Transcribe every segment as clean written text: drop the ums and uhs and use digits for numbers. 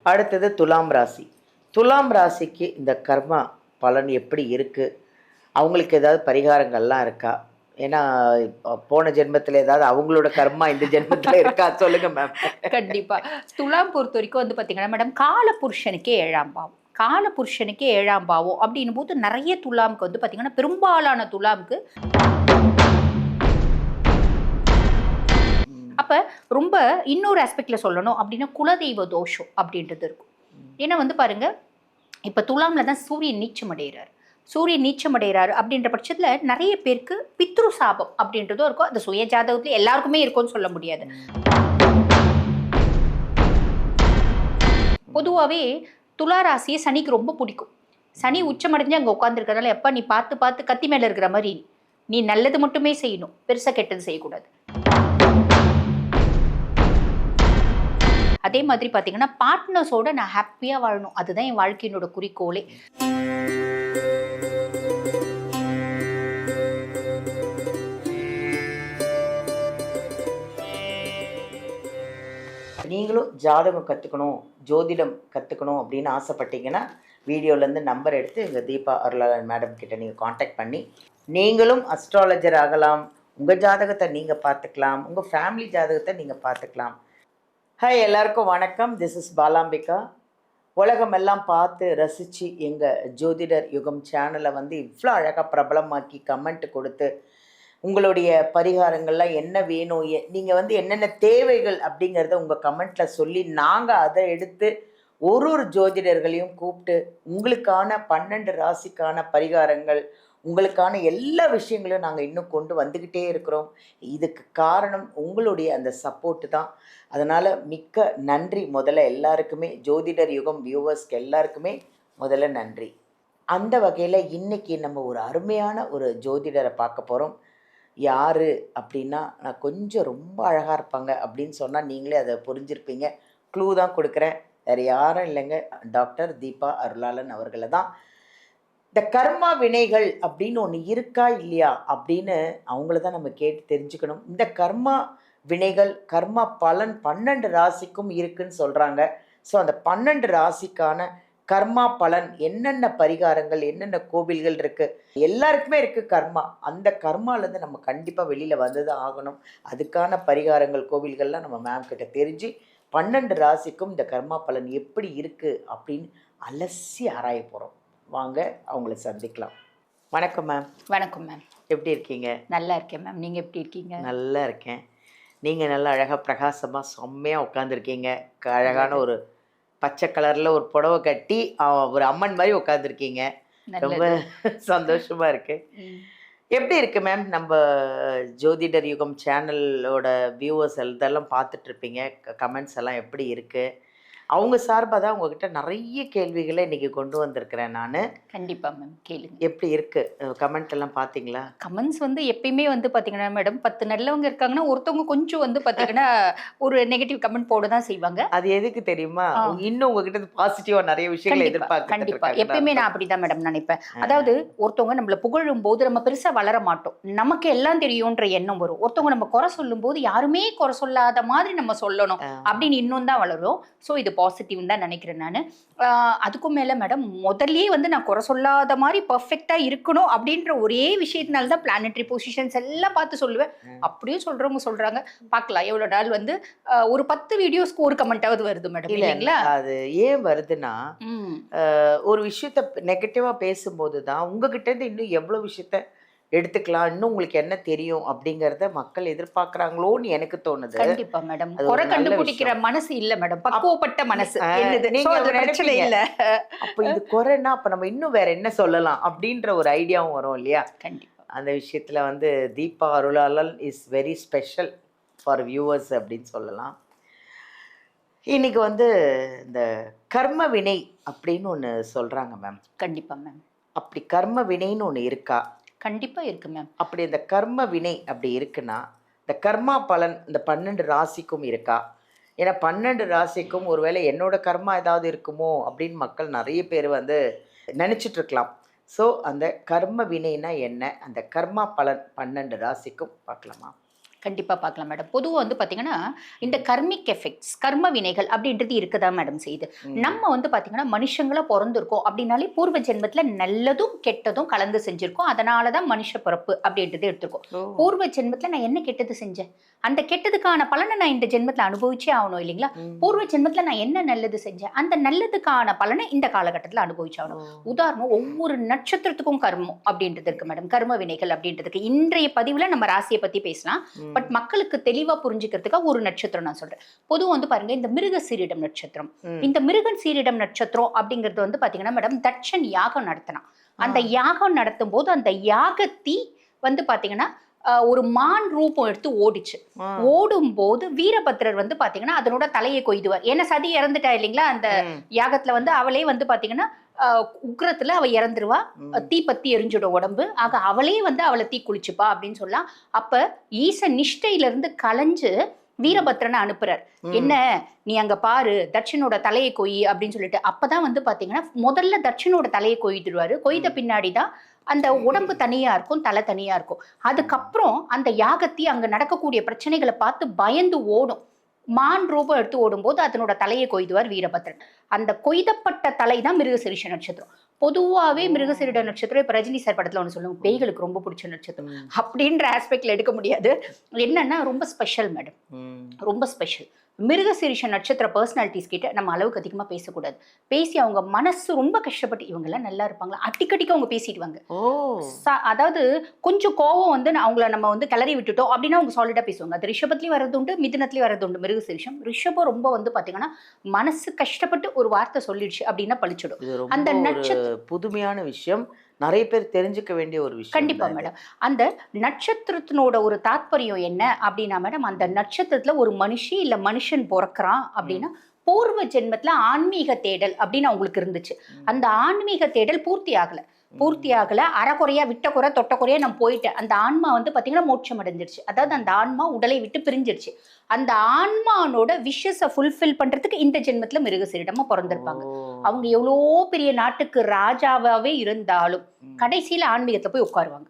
அடுத்தது துலாம் ராசி. துலாம் ராசிக்கு இந்த கர்மா பலன் எப்படி இருக்குது? அவங்களுக்கு ஏதாவது பரிகாரங்கள்லாம் இருக்கா? ஏன்னா போன ஜென்மத்தில் ஏதாவது அவங்களோட கர்மா இந்த ஜென்மத்தில் இருக்கா? சொல்லுங்க மேம். கண்டிப்பா. துலாம் பொறுத்த வரைக்கும் வந்து பார்த்தீங்கன்னா மேடம், காலபுருஷனுக்கே 7ஆம் பாவம். காலபுருஷனுக்கே 7ஆம் பாவம் அப்படின்னும்போது நெறைய துலாம்க்கு வந்து பார்த்தீங்கன்னா, பெரும்பாலான துலாம்க்கு அப்ப ரொம்ப இன்னொரு ஆஸ்பெக்ட்ல சொல்லணும் அப்படின்னா, குலதெய்வ தோஷம் அப்படின்றது இருக்கும். ஏன்னா வந்து பாருங்க, இப்ப துலாம்ல தான் சூரியன் நீச்சம் அடையிறாரு. சூரியன் நீச்சம் அடைகிறாரு அப்படின்ற பட்சத்துல நெறைய பேருக்கு பித்ரு சாபம் அப்படின்றதும் இருக்கும். அது சுய ஜாதகத்துல எல்லாருக்குமே இருக்கும்னு சொல்ல முடியாது. பொதுவாவே துலா ராசியை சனிக்கு ரொம்ப பிடிக்கும். சனி உச்சமடைஞ்சு அங்க உட்கார்ந்துருக்கறனால, எப்ப நீ பார்த்து பார்த்து கத்தி மேல இருக்கிற மாரி, நீ நல்லது மட்டுமே செய்யணும். பெருசா கெட்டது செய்யக்கூடாது. அதே மாதிரி பார்த்தீங்கன்னா, பார்ட்னர்ஸோட நான் ஹாப்பியா வாழணும். அதுதான் என் வாழ்க்கையினோட குறிக்கோளே. நீங்களும் ஜாதகம் கற்றுக்கணும், ஜோதிடம் கற்றுக்கணும் அப்படின்னு ஆசைப்பட்டீங்கன்னா, வீடியோலேருந்து நம்பர் எடுத்து எங்கள் தீபா அருளாளன் மேடம் கிட்ட நீங்கள் காண்டாக்ட் பண்ணி, நீங்களும் அஸ்ட்ராலஜர் ஆகலாம். உங்கள் ஜாதகத்தை நீங்கள் பார்த்துக்கலாம், உங்கள் ஃபேமிலி ஜாதகத்தை நீங்கள் பார்த்துக்கலாம். ஹாய், எல்லாருக்கும் வணக்கம். This is Balambika. உலகமெல்லாம் பார்த்து ரசித்து எங்கள் ஜோதிடர் யுகம் சேனலை வந்து இவ்வளோ அழகாக பிரபலமாக்கி கமெண்ட் கொடுத்து உங்களுடைய பரிகாரங்கள்லாம் என்ன வேணும், நீங்கள் வந்து என்னென்ன தேவைகள் அப்படிங்கிறத உங்கள் கமெண்ட்டில் சொல்லி நாங்கள் அதை எடுத்து ஒரு ஜோதிடர்களையும் கூப்பிட்டு உங்களுக்கான 12 ராசிக்கான பரிகாரங்கள், உங்களுக்கான எல்லா விஷயங்களையும் நாங்கள் இன்னும் கொண்டு வந்துக்கிட்டே இருக்கிறோம். இதுக்கு காரணம் உங்களுடைய அந்த சப்போர்ட்டு தான். அதனால் மிக்க நன்றி. முதல்ல எல்லாருக்குமே, ஜோதிடர் யுகம் வியூவர்ஸ்க்கு எல்லாருக்குமே முதல்ல நன்றி. அந்த வகையில் இன்றைக்கி நம்ம ஒரு அருமையான ஒரு ஜோதிடரை பார்க்க போகிறோம். யார் அப்படின்னா, நான் கொஞ்சம் ரொம்ப அழகாக இருப்பாங்க அப்படின்னு சொன்னால் நீங்களே அதை புரிஞ்சிருப்பீங்க. க்ளூ தான் கொடுக்குறேன். வேறு யாரும் இல்லைங்க, டாக்டர் தீபா அருளாளன் அவர்களை தான். இந்த கர்மா வினைகள் அப்படின்னு ஒன்று இருக்கா இல்லையா அப்படின்னு அவங்கள தான் நம்ம கேட்டு தெரிஞ்சுக்கணும். இந்த கர்மா வினைகள், கர்மா பலன் 12 ராசிக்கும் இருக்குன்னு சொல்கிறாங்க. ஸோ அந்த 12 ராசிக்கான கர்மா பலன் என்னென்ன பரிகாரங்கள், என்னென்ன கோவில்கள் இருக்குது, எல்லாருக்குமே இருக்குது கர்மா. அந்த கர்மாலேருந்து நம்ம கண்டிப்பாக வெளியில் வந்து தான் ஆகணும். அதுக்கான பரிகாரங்கள், கோவில்கள்லாம் நம்ம மேம் கிட்ட தெரிஞ்சு 12 ராசிக்கும் இந்த கர்மா பலன் எப்படி இருக்குது அப்படின்னு அலசி ஆராய போகிறோம். வாங்க அவங்கள சந்திக்கலாம். வணக்கம் மேம். வணக்கம் மேம். எப்படி இருக்கீங்க? நல்லா இருக்கேன் மேம். நீங்கள் எப்படி இருக்கீங்க? நல்லா இருக்கேன். நீங்கள் நல்லா அழகாக பிரகாசமாக செம்மையாக உட்காந்துருக்கீங்க. அழகான ஒரு பச்சை கலரில் ஒரு புடவை கட்டி ஒரு அம்மன் மாதிரி உட்காந்துருக்கீங்க. ரொம்ப சந்தோஷமாக இருக்குது. எப்படி இருக்குது மேம்? நம்ம ஜோதிடர் யுகம் சேனலோட வியூவர்ஸ் இதெல்லாம் பார்த்துட்ருப்பீங்க. கமெண்ட்ஸ் எல்லாம் எப்படி இருக்குது? அவங்க சார்பாக தான் உங்ககிட்ட நிறைய கேள்விகளை இன்றைக்கி கொண்டு வந்திருக்கிறேன் நான். கண்டிப்பாக மேம், கேளுங்க. எப்படி இருக்குது கமெண்ட் எல்லாம் பார்த்தீங்களா? கமெண்ட்ஸ் வந்து எப்பயுமே வந்து பார்த்தீங்கன்னா மேடம், 10 நல்லவங்க இருக்காங்கன்னா ஒருத்தவங்க கொஞ்சம் வந்து பார்த்தீங்கன்னா ஒரு நெகட்டிவ் கமெண்ட் போட தான் செய்வாங்க. அது எதுக்கு தெரியுமா? இன்னும் உங்ககிட்ட பாசிட்டிவாக நிறைய விஷயங்களை எதிர்பார்க்க. கண்டிப்பாக எப்பயுமே நான் அப்படி தான் மேடம் நினைப்பேன். அதாவது ஒருத்தவங்க நம்மளை புகழும் போது நம்ம பெருசாக வளர மாட்டோம். நமக்கு எல்லாம் தெரியுன்ற எண்ணம் வரும். ஒருத்தவங்க நம்ம குறை சொல்லும் போது யாருமே குறை சொல்லாத மாதிரி நம்ம சொல்லணும் அப்படின்னு இன்னும் தான் வளரும். ஸோ இது பாசிட்டிவ் தான் நினைக்கிறேன் நான். அதுக்கும் மேலே மேடம், முதல்லயே வந்து நான் குறை சொல்லாத மாதிரி பர்ஃபெக்டாக இருக்கணும் அப்படின்ற ஒரே விஷயத்தினால தான் பிளானட்டரி பொசிஷன்ஸ் எல்லாம் பார்த்து சொல்லுவேன். அப்படியும் சொல்கிறவங்க சொல்கிறாங்க. பார்க்கலாம் எவ்வளோ நாள் வந்து ஒரு 10 வீடியோஸ்க்கு ஒரு கமெண்ட்டாவது வருது மேடம், இல்லைங்களா? அது ஏன் வருதுன்னா, ஒரு விஷயத்த நெகட்டிவாக பேசும்போது தான் உங்ககிட்டேருந்து இன்னும் எவ்வளோ விஷயத்த எடுத்துக்கலாம், இன்னும் உங்களுக்கு என்ன தெரியும் அப்படிங்கறத மக்கள் எதிர்பார்க்கறாங்களோன்னு எனக்கு தோணுது. கண்டிப்பா மேடம். குறை கண்டுபிடிக்கிற மனசு இல்ல மேடம், பக்குவப்பட்ட மனசு. நீங்க பிரச்சனை இல்ல. அப்ப இது குறைன்னா அப்ப நம்ம இன்னும் வேற என்ன சொல்லலாம் அப்படின்ற ஒரு ஐடியாவும் வரும் இல்லையா? கண்டிப்பா. அந்த விஷயத்துல வந்து Deepa Arulalan is very special for viewers அப்படின்னு சொல்லலாம். இன்னைக்கு வந்து இந்த கர்ம வினை அப்படின்னு ஒன்று சொல்றாங்க மேம். கண்டிப்பா மேம். அப்படி கர்ம வினைன்னு ஒன்று இருக்கா? கண்டிப்பா இருக்கு மேம். அப்படி இந்த கர்ம வினை அப்படி இருக்குன்னா, இந்த கர்மா பலன் இந்த 12 ராசிக்கும் இருக்கா? ஏன்னா 12 ராசிக்கும் ஒருவேளை என்னோட கர்மா ஏதாவது இருக்குமோ அப்படின்னு மக்கள் நிறைய பேர் வந்து நினச்சிட்டு இருக்கலாம். ஸோ அந்த கர்ம வினைனா என்ன, அந்த கர்மா பலன் 12 ராசிக்கும் பார்க்கலாமா? கண்டிப்பா பார்க்கலாம் மேடம். பொதுவா வந்து பாத்தீங்கன்னா இந்த கர்மிக் எஃபெக்ட்ஸ், கர்ம வினைகள் அப்படின்றது இருக்கதான் மேடம் செய்யுது. நம்ம வந்து பாத்தீங்கன்னா மனுஷங்களா பிறந்திருக்கோம் அப்படின்னாலே பூர்வ ஜென்மத்துல நல்லதும் கெட்டதும் கலந்து செஞ்சிருக்கோம். அதனாலதான் மனுஷ பிறப்பு அப்படின்றது எடுத்திருக்கோம். பூர்வ ஜென்மத்துல நான் என்ன கெட்டது செஞ்சேன், அந்த கெட்டதுக்கான பலனை நான் இந்த ஜென்மத்துல அனுபவிச்சே ஆகணும் இல்லைங்களா? பூர்வ ஜென்மத்துல நான் என்ன நல்லது செஞ்சேன், அந்த நல்லதுக்கான பலனை இந்த காலகட்டத்துல அனுபவிச்சாகணும். உதாரணம், ஒவ்வொரு நட்சத்திரத்துக்கும் கர்மம் அப்படின்றது இருக்கு மேடம், கர்ம வினைகள் அப்படின்றதுக்கு. இன்றைய பதிவுல நம்ம ராசியை பத்தி பேசலாம். பட் மக்களுக்கு தெளிவா புரிஞ்சுக்கிறதுக்காக ஒரு நட்சத்திரம் நான் சொல்றேன். பொதுவா வந்து பாருங்க, இந்த மிருக சீரிடம் நட்சத்திரம், இந்த மிருகன் சீரிடம் நட்சத்திரம் அப்படிங்கிறது வந்து பாத்தீங்கன்னா மேடம், தட்சன் யாகம் நடத்தினான். அந்த யாகம் நடத்தும் போது அந்த யாகத்தி வந்து பாத்தீங்கன்னா ஒரு மான் ரூபம் எடுத்து ஓடிச்சு. ஓடும் போது வீரபத்ரர் வந்து பாத்தீங்கன்னா அதனோட தலையை கொய்துவார். ஏன்னா சதி இறந்துட்டா இல்லைங்களா அந்த யாகத்துல வந்து, அவளே வந்து பாத்தீங்கன்னா உக்ரத்துல அவ இறந்துருவா, தீப்பத்தி எரிஞ்சிடும் உடம்பு. ஆக அவளே வந்து அவளை தீ குளிச்சுப்பா அப்படின்னு சொல்லலாம். அப்ப ஈச நிஷ்டையில இருந்து கலைஞ்சு வீரபத்ரனை அனுப்புறார். என்ன நீ அங்க பாரு, தட்சனோட தலையை கொய் அப்படின்னு சொல்லிட்டு. அப்பதான் வந்து பாத்தீங்கன்னா முதல்ல தட்சனோட தலையை கொய்துடுவாரு. கொய்த பின்னாடிதான் அந்த உடம்பு தனியா இருக்கும், தலை தனியா இருக்கும். அதுக்கப்புறம் அந்த யாகத்தி அங்க நடக்கக்கூடிய பிரச்சனைகளை பார்த்து பயந்து ஓடும். மான் ரூபம் எடுத்து ஓடும்போது அதனோட தலையை கொய்துவார் வீரபத்ரன். அந்த கொய்தப்பட்ட தலை தான் மிருகசீரிஷ நட்சத்திரம். பொதுவாவே மிருகசீரிட நட்சத்திரம் இப்ப ரஜினி சார் படத்துல ஒண்ணு சொல்லுவாங்க, பேய்களுக்கு ரொம்ப பிடிச்ச நட்சத்திரம் அப்படின்ற ஆஸ்பெக்ட்ல எடுக்க முடியாது. என்னன்னா ரொம்ப ஸ்பெஷல் மேடம், ரொம்ப ஸ்பெஷல். மிருகசீரிஷ நட்சத்திர பர்சனாலிட்டிஸ் கிட்ட நம்ம அளவுக்கு அதிகமா பேசக்கூடாது. பேசி அவங்க மனசு ரொம்ப கஷ்டப்பட்டு இவங்க எல்லாம் நல்லா இருப்பாங்களா அட்டிக்கடிக்க அவங்க பேசிடுவாங்க. அதாவது கொஞ்சம் கோவம் வந்து அவங்கள நம்ம வந்து கிளறி விட்டுட்டோம் அப்படின்னா அவங்க சாலிடா பேசுவாங்க. அது ரிஷபத்துலயும் வரது உண்டு, மிதுனத்துலயும் வரது உண்டு. மிருகசீரிஷம் ரிஷபம் ரொம்ப வந்து பாத்தீங்கன்னா மனசு கஷ்டப்பட்டு ஒரு வார்த்தை சொல்லிடுச்சு அப்படின்னா பழிச்சிடும். அந்த நட்சத்திர புதுமையான விஷயம், நிறைய பேர் தெரிஞ்சுக்க வேண்டிய ஒரு விஷயம். கண்டிப்பா மேடம். அந்த நட்சத்திரத்தினோட ஒரு தாத்பரியம் என்ன அப்படின்னா மேடம், அந்த நட்சத்திரத்துல ஒரு மனுஷி இல்ல மனுஷன் பிறக்கிறான் அப்படின்னா பூர்வ ஜென்மத்துல ஆன்மீக தேடல் அப்படின்னு அவங்களுக்கு இருந்துச்சு. அந்த ஆன்மீக தேடல் பூர்த்தி ஆகல, அறக்குறையா விட்ட குறை தொட்ட குறையா நான் போயிட்டேன். அந்த ஆன்மா வந்து பாத்தீங்கன்னா மோட்சம் அடைஞ்சிருச்சு. அதாவது அந்த ஆன்மா உடலை விட்டு பிரிஞ்சிருச்சு. அந்த ஆன்மானோட விஷஸை ஃபுல்ஃபில் பண்றதுக்கு இந்த ஜென்மத்துல மிருகசீரிடமா பிறந்திருப்பாங்க. அவங்க எவ்வளோ பெரிய நாட்டுக்கு ராஜாவாவே இருந்தாலும் கடைசியில ஆன்மீகத்தை போய் உட்காருவாங்க.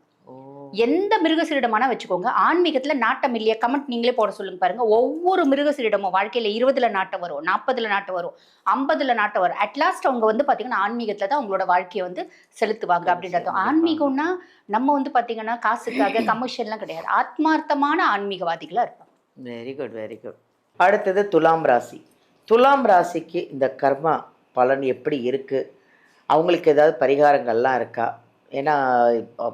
எந்த மிருகசீரிடமானா வச்சுக்கோங்க, ஆன்மீகத்துல நாட்டம் இல்லையா? கமெண்ட் நீங்களே போட சொல்லுங்க பாருங்க. ஒவ்வொரு மிருகசீரிடமும் வாழ்க்கையில 20ல நாட்டம் வரும், 40ல நாட்டம் வரும், 50ல நாட்டம் வரும். அட்லாஸ்ட் அவங்க வந்து பாத்தீங்கன்னா ஆன்மீகத்துல தான் அவங்களோட வாழ்க்கையை வந்து செலுத்துவாங்க அப்படின்றது. ஆன்மீகம்னா நம்ம வந்து பாத்தீங்கன்னா காசுக்காக கமர்ஷியல்லாம் கிடையாது, ஆத்மார்த்தமான ஆன்மீகவாதிகளா இருப்பாங்க. Very good, very good. அடுத்தது துலாம் ராசி. துலாம் ராசிக்கு இந்த கர்மா பலன் எப்படி இருக்கு? அவங்களுக்கு ஏதாவது பரிகாரங்கள்லாம் இருக்கா? ஏன்னா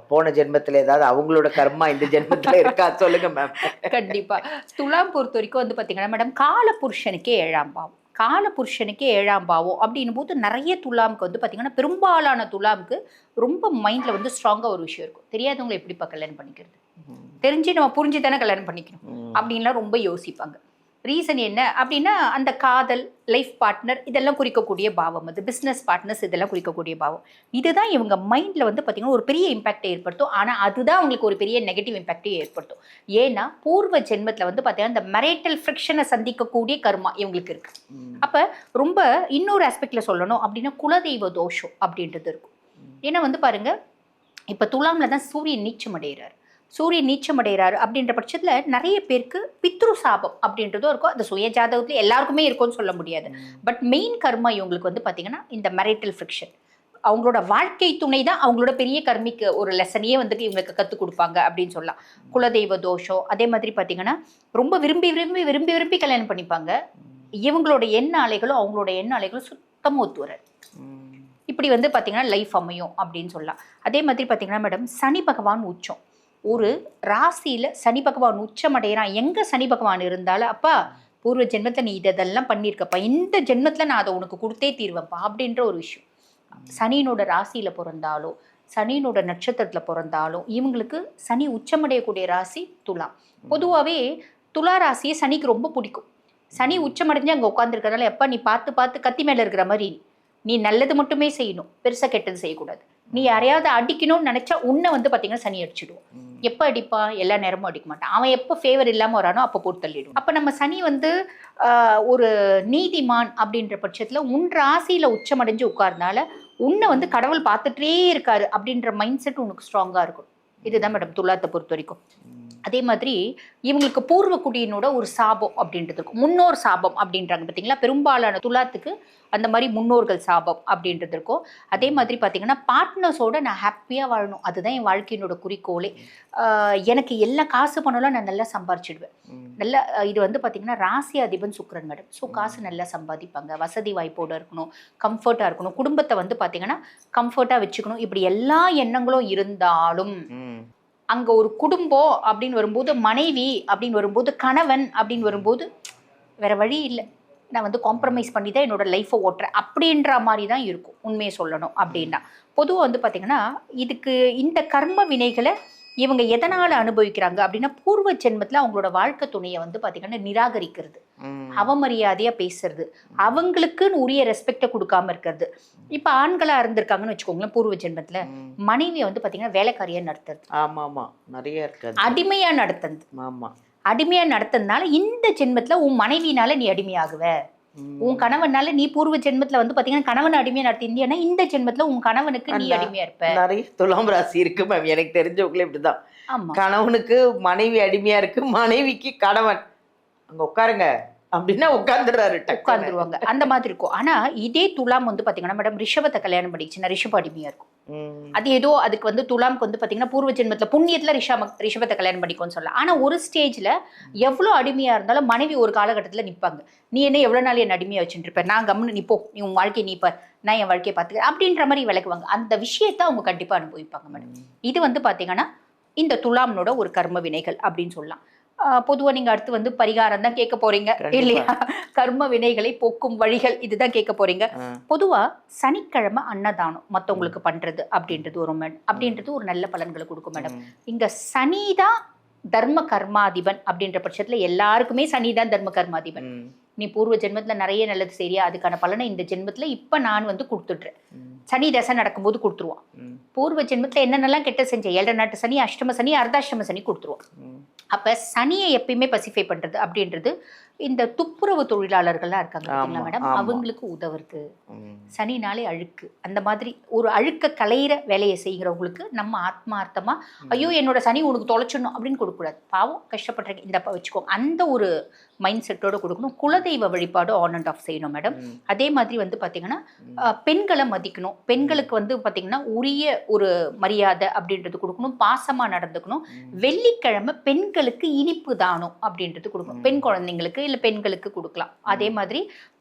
போன ஜென்மத்துல ஏதாவது அவங்களோட கர்மா இந்த ஜென்மத்துல இருக்கா? சொல்லுங்க மேம். கண்டிப்பா. துலாம் பொறுத்த வரைக்கும் வந்து பாத்தீங்கன்னா மேடம், காலபுருஷனுக்கே 7ஆம் பாவம். காலபுருஷனுக்கே 7ஆம் பாவம் அப்படின்னும் போது நிறைய துலாமுக்கு வந்து பாத்தீங்கன்னா, பெரும்பாலான துலாமுக்கு ரொம்ப மைண்ட்ல வந்து ஸ்ட்ராங்கா ஒரு விஷயம் இருக்கும். தெரியாதவங்களை எப்படிப்பா கல்யாணம் பண்ணிக்கிறது, தெரிஞ்சு நம்ம புரிஞ்சு தானே கல்யாணம் பண்ணிக்கணும் அப்படின்லாம் ரொம்ப யோசிப்பாங்க. ரீசன் என்ன அப்படின்னா, அந்த காதல், லைஃப் பார்ட்னர் இதெல்லாம் குறிக்கக்கூடிய பாவம், அது பிஸ்னஸ் பார்ட்னர்ஸ் இதெல்லாம் குறிக்கக்கூடிய பாவம். இதுதான் இவங்க மைண்டில் வந்து பார்த்திங்கன்னா ஒரு பெரிய இம்பாக்டை ஏற்படுத்தும். ஆனால் அதுதான் அவங்களுக்கு ஒரு பெரிய நெகட்டிவ் இம்பாக்டையும் ஏற்படுத்தும். ஏன்னா பூர்வ ஜென்மத்தில் வந்து பார்த்திங்கன்னா இந்த மெரைட்டல் ஃப்ரிக்ஷனை சந்திக்கக்கூடிய கர்மா இவங்களுக்கு இருக்குது. அப்போ ரொம்ப இன்னொரு ஆஸ்பெக்டில் சொல்லணும் அப்படின்னா குலதெய்வ தோஷம் அப்படின்றது இருக்கும். ஏன்னா வந்து பாருங்கள், இப்போ துலாமில் தான் சூரியன் நீச்சம் அடைகிறார். சூரியன் நீச்சம் அடைகிறாரு அப்படின்ற பட்சத்தில் நிறைய பேருக்கு பித்ரு சாபம் அப்படின்றதும் இருக்கும். அந்த சுய ஜாதகத்துல எல்லாருக்குமே இருக்கும்னு சொல்ல முடியாது. பட் மெயின் கர்மா இவங்களுக்கு வந்து பார்த்தீங்கன்னா இந்த மெரைட்டல் ஃப்ரிக்ஷன். அவங்களோட வாழ்க்கை துணை தான் அவங்களோட பெரிய கர்மிக்கு ஒரு லெசனையே வந்துட்டு இவங்களுக்கு கற்றுக் கொடுப்பாங்க அப்படின்னு சொல்லலாம். குலதெய்வ தோஷம், அதே மாதிரி பார்த்தீங்கன்னா ரொம்ப விரும்பி விரும்பி விரும்பி விரும்பி கல்யாணம் பண்ணிப்பாங்க. இவங்களோட எண்ண அலைகளும் அவங்களோட எண்ண அலைகளும் சுத்தமாக ஒத்து வராது. இப்படி வந்து பார்த்தீங்கன்னா லைஃப் அமையும் அப்படின்னு சொல்லலாம். அதே மாதிரி பார்த்தீங்கன்னா மேடம், சனி பகவான் உச்சம். ஒரு ராசியில சனி பகவான் உச்சம் அடைகிறான். எங்க சனி பகவான் இருந்தாலும், அப்பா பூர்வ ஜென்மத்தில் நீ இதெல்லாம் பண்ணியிருக்கப்பா, இந்த ஜென்மத்தில் நான் அதை உனக்கு கொடுத்தே தீர்வேன்ப்பா அப்படின்ற ஒரு விஷயம். சனியினோட ராசியில பிறந்தாலோ சனியினோட நட்சத்திரத்துல பிறந்தாலும் இவங்களுக்கு சனி உச்சமடையக்கூடிய ராசி துலாம். பொதுவாகவே துலா ராசியை சனிக்கு ரொம்ப பிடிக்கும். சனி உச்சமடைஞ்சு அங்கே உட்காந்துருக்கிறதுனால, எப்பா நீ பார்த்து பார்த்து கத்தி மேலே இருக்கிற மாதிரி நீ நல்லது மட்டுமே செய்யணும், பெருசாக கெட்டது செய்யக்கூடாது. நீ யாரையாவது அடிக்கணும்னு நினைச்சா உன்னை வந்து பார்த்தீங்கன்னா சனி அடிச்சிடுவோம். எப்போ அடிப்பான்? எல்லா நேரமும் அடிக்க மாட்டான். அவன் எப்போ ஃபேவர் இல்லாமல் வரானோ அப்போ போட்டு தள்ளிடுவோம். அப்போ நம்ம சனி வந்து ஒரு நீதிமான் அப்படின்ற பட்சத்தில் உன் ராசியில் உச்சமடைஞ்சு உட்கார்னால உன்னை வந்து கடவுள் பார்த்துட்டே இருக்காரு அப்படின்ற மைண்ட் செட் உனக்கு ஸ்ட்ராங்காக இருக்கும். இதுதான் மேடம் துலாத்தை பொறுத்த வரைக்கும். அதே மாதிரி இவங்களுக்கு பூர்வ குடியினோட ஒரு சாபம் அப்படின்றது இருக்கும். முன்னோர் சாபம் அப்படின்றாங்க பார்த்தீங்களா, பெரும்பாலான துலாத்துக்கு அந்த மாதிரி முன்னோர்கள் சாபம் அப்படின்றது இருக்கும். அதே மாதிரி பார்த்தீங்கன்னா பார்ட்னர்ஸோட நான் ஹாப்பியாக வாழணும், அதுதான் என் வாழ்க்கையினோட குறிக்கோளே. எனக்கு எல்லா காசு பணம்லாம் நான் நல்லா சம்பாரிச்சிடுவேன். நல்லா இது வந்து பார்த்தீங்கன்னா ராசி அதிபன் சுக்கிரன் மேடம். ஸோ காசு நல்லா சம்பாதிப்பாங்க, வசதி வாய்ப்போடு இருக்கணும், கம்ஃபர்ட்டாக இருக்கணும், குடும்பத்தை வந்து பார்த்தீங்கன்னா கம்ஃபர்ட்டாக வச்சுக்கணும். இப்படி எல்லா எண்ணங்களும் இருந்தாலும் அங்கே ஒரு குடும்பம் அப்படின்னு வரும்போது, மனைவி அப்படின்னு வரும்போது, கணவன் அப்படின்னு வரும்போது வேற வழி இல்லை, நான் வந்து காம்ப்ரமைஸ் பண்ணி தான் என்னோட லைஃப்பை ஓட்டுறேன் அப்படின்ற மாதிரி தான் இருக்கும் உண்மையை சொல்லணும் அப்படின்னா. பொதுவாக வந்து பார்த்திங்கன்னா இதுக்கு இந்த கர்ம வினைகளை இவங்க எதனால் அனுபவிக்கிறாங்க அப்படின்னா, பூர்வ ஜென்மத்தில் அவங்களோட வாழ்க்கை துணையை வந்து பார்த்திங்கன்னா நிராகரிக்கிறது, அவமரியாதையாக பேசுறது, அவங்களுக்குன்னு உரிய ரெஸ்பெக்டை கொடுக்காம இருக்கிறது. இப்போ ஆண்களாக இருந்திருக்காங்கன்னு வச்சுக்கோங்களேன், பூர்வ ஜென்மத்தில் மனைவியை வந்து பார்த்திங்கன்னா வேலைக்காரியாக நடத்துறது, நிறைய இருக்காது, அடிமையாக நடத்துறது. அடிமையாக நடத்துறதுனால இந்த ஜென்மத்தில் உன் மனைவினால நீ அடிமையாகுவ, உன் கணவனால நீ பூர்வ ஜென்மத்துல வந்து பாத்தீங்கன்னா கணவன் அடிமையா நடத்திருந்தியா, இந்த ஜென்மத்துல உன் கணவனுக்கு நீ அடிமையா இருப்ப. நிறைய துலாம் ராசி இருக்கு மேம், எனக்கு தெரிஞ்சவங்களே இப்படிதான். கணவனுக்கு மனைவி அடிமையா இருக்கு, மனைவிக்கு கணவன் அங்க உட்காருங்க அப்படின்னா உட்காந்துருவாங்க, அந்த மாதிரி இருக்கும். ஆனா இதே துலாம் வந்து பாத்தீங்கன்னா மேடம் ரிஷபத்தை கல்யாணம் பண்ணிச்சுன்னா ரிஷப அடிமையா இருக்கும். அது ஏதோ அதுக்கு வந்து துலாம்க்கு வந்து பாத்தீங்கன்னா பூர்வ ஜென்மத்துல புண்ணியத்துல ரிஷபத்தை கல்யாணம் பண்ணிக்கோன்னு சொல்லலாம். ஆனா ஒரு ஸ்டேஜ்ல எவ்வளவு அடிமையா இருந்தாலும் மனைவி ஒரு காலகட்டத்துல நிப்பாங்க, நீ என்ன எவ்வளவு நாள் என் அடிமையா வச்சுட்டு இருப்ப, நான் கம்னு நிப்போ, நீ உன் வாழ்க்கையை நீப்பார், நான் என் வாழ்க்கையை பார்த்துக்கிறேன் அப்படின்ற மாதிரி விளக்குவாங்க. அந்த விஷயத்த அவங்க கண்டிப்பா அனுபவிப்பாங்க மேடம். இது வந்து பாத்தீங்கன்னா இந்த துலாம்னோட ஒரு கர்ம வினைகள் அப்படின்னு சொல்லலாம். பொதுவா நீங்க அடுத்து வந்து பரிகாரம் தான் கேட்க போறீங்க இல்லையா, கர்ம வினைகளை போக்கும் வழிகள் இதுதான் கேட்க போறீங்க. பொதுவா சனிக்கிழமை அன்னதானம் மத்தவங்களுக்கு பண்றது அப்படின்றது ஒரு நல்ல பலன்களை கொடுக்கும் மேடம். இங்க சனிதான் தர்ம கர்மாதிபன் அப்படின்ற பட்சத்துல எல்லாருக்குமே சனிதான் தர்ம கர்மாதிபன். நீ பூர்வ ஜென்மத்துல நிறைய நல்லது சரியா, அதுக்கான பலனை இந்த ஜென்மத்துல இப்ப நான் வந்து கொடுத்துடுறேன். சனி தசை நடக்கும்போது கொடுத்துருவான். பூர்வ ஜென்மத்துல என்னென்னலாம் கெட்ட செஞ்ச 7 நாட்டு சனி, அஷ்டம சனி, அர்த்தாஷ்டம சனி கொடுத்துருவான். அப்ப சனியை எப்பயுமே பசிஃபை பண்றது அப்படின்றது இந்த துப்புரவு தொழிலாளர்கள்லாம் இருக்காங்க பார்த்தீங்களா மேடம், அவங்களுக்கு உதவுறது. சனினாலே அழுக்கு, அந்த மாதிரி ஒரு அழுக்க கலையிற வேலையை செய்கிறவங்களுக்கு நம்ம ஆத்மார்த்தமா ஐயோ என்னோட சனி உனக்கு தொலைச்சிடணும் அப்படின்னு கொடுக்கக்கூடாது, பாவம் கஷ்டப்படுறீங்க இந்த வச்சுக்கோங்க, அந்த ஒரு மைண்ட் செட்டோட கொடுக்கணும். குலதெய்வ வழிபாடு ஆன் அண்ட் ஆஃப் செய்யணும் மேடம். அதே மாதிரி வந்து பார்த்தீங்கன்னா பெண்களை மதிக்கணும், பெண்களுக்கு வந்து பார்த்தீங்கன்னா உரிய ஒரு மரியாதை அப்படின்றது கொடுக்கணும், பாசமாக நடந்துக்கணும். வெள்ளிக்கிழமை பெண்களுக்கு இனிப்பு தானம் அப்படின்றது கொடுக்கணும், பெண் குழந்தைங்களுக்கு இல்லை பெண்களுக்கு கொடுக்கலாம். அதே மாதிரி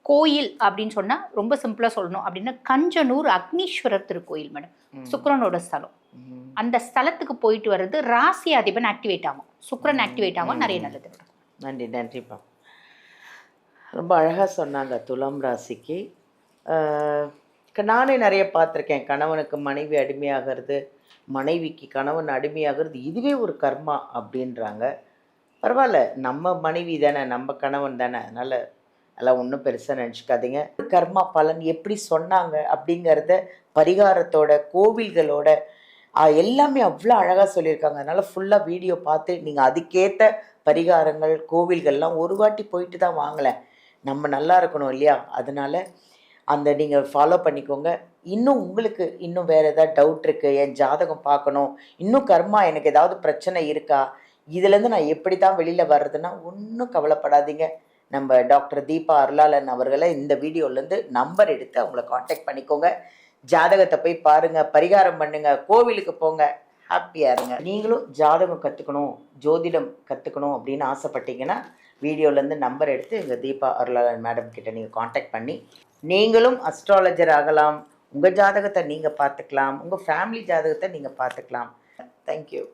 கோயில் அப்படின்னு சொன்னா ரொம்ப சிம்பிளா சொல்லணும் அப்படின்னா கஞ்சனூர் அக்னீஸ்வரர் திருக்கோயில் மேடம், சுக்கிரனோட ஸ்தலம். அந்த ஸ்தலத்துக்கு போயிட்டு வர்றது ராசி அதிபன் ஆக்டிவேட் ஆகும், சுக்கிரன் ஆக்டிவேட் ஆகும், நிறைய நல்லது மேடம். நன்றிப்பா, ரொம்ப அழகா சொன்னாங்க. துலாம் ராசிக்கு நானே நிறைய பார்த்துருக்கேன், கணவனுக்கு மனைவி அடிமையாகிறது, மனைவிக்கு கணவன் அடிமையாகிறது, இதுவே ஒரு கர்மா அப்படின்றாங்க. பரவாயில்ல, நம்ம மனைவி தானே, நம்ம கணவன் தானே, அதனால் அதெல்லாம் ஒன்றும் பெருசாக நினச்சிக்காதீங்க. கர்மா பலன் எப்படி சொன்னாங்க அப்படிங்கிறத பரிகாரத்தோட கோவில்களோட எல்லாமே அவ்வளோ அழகாக சொல்லியிருக்காங்க. அதனால் ஃபுல்லாக வீடியோ பார்த்து நீங்கள் அதுக்கேற்ற பரிகாரங்கள் கோவில்கள்லாம் ஒரு வாட்டி போயிட்டு தான் வாங்கலை, நம்ம நல்லா இருக்கணும் இல்லையா, அதனால் அந்த நீங்கள் ஃபாலோ பண்ணிக்கோங்க. இன்னும் உங்களுக்கு இன்னும் வேறு ஏதாவது டவுட் இருக்குது, என் ஜாதகம் பார்க்கணும், இன்னும் கர்மா எனக்கு ஏதாவது பிரச்சனை இருக்கா, இதுலேருந்து நான் எப்படி தான் வெளியில் வர்றதுன்னா ஒன்றும் கவலைப்படாதீங்க. நம்ம டாக்டர் தீபா அருளாளன் அவர்களை இந்த வீடியோலேருந்து நம்பர் எடுத்து அவங்கள காண்டாக்ட் பண்ணிக்கோங்க. ஜாதகத்தை போய் பாருங்கள், பரிகாரம் பண்ணுங்கள், கோவிலுக்கு போங்க, ஹாப்பியாக இருங்க. நீங்களும் ஜாதகம் கற்றுக்கணும், ஜோதிடம் கற்றுக்கணும் அப்படின்னு ஆசைப்பட்டீங்கன்னா வீடியோலேருந்து நம்பர் எடுத்து எங்கள் தீபா அருளாளன் மேடம் கிட்ட நீங்கள் காண்டாக்ட் பண்ணி நீங்களும் அஸ்ட்ராலஜர் ஆகலாம், உங்கள் ஜாதகத்தை நீங்கள் பார்த்துக்கலாம், உங்கள் ஃபேமிலி ஜாதகத்தை நீங்கள் பார்த்துக்கலாம். தேங்க்யூ.